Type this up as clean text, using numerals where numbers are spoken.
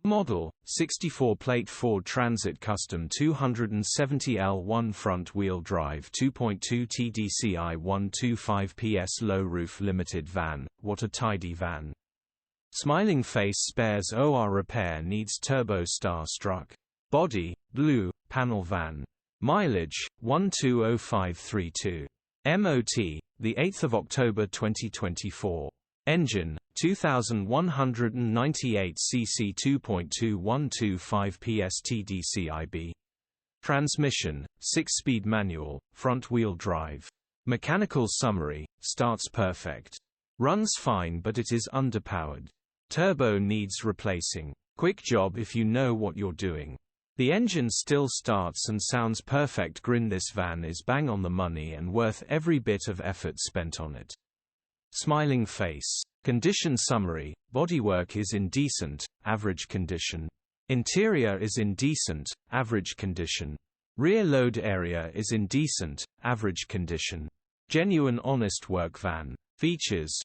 Model, 64-plate Ford Transit Custom 270L1 front-wheel drive 2.2 TDCi 125ps low-roof limited van. What a tidy van. Smiling face spares OR repair needs turbo star-struck. Body, blue, panel van. Mileage, 120532. MOT, the 8th of October 2024. Engine, 2198 cc 2.2 125ps TDCI-B. Transmission, 6-speed manual, front-wheel drive. Mechanical summary, starts perfect. Runs fine but it is underpowered. Turbo needs replacing. Quick job if you know what you're doing. The engine still starts and sounds perfect. Grin. This van is bang on the money and worth every bit of effort spent on it. Smiling face. Condition summary, bodywork is in decent, average condition. Interior is in decent, average condition. Rear load area is in decent, average condition. Genuine honest work van. Features,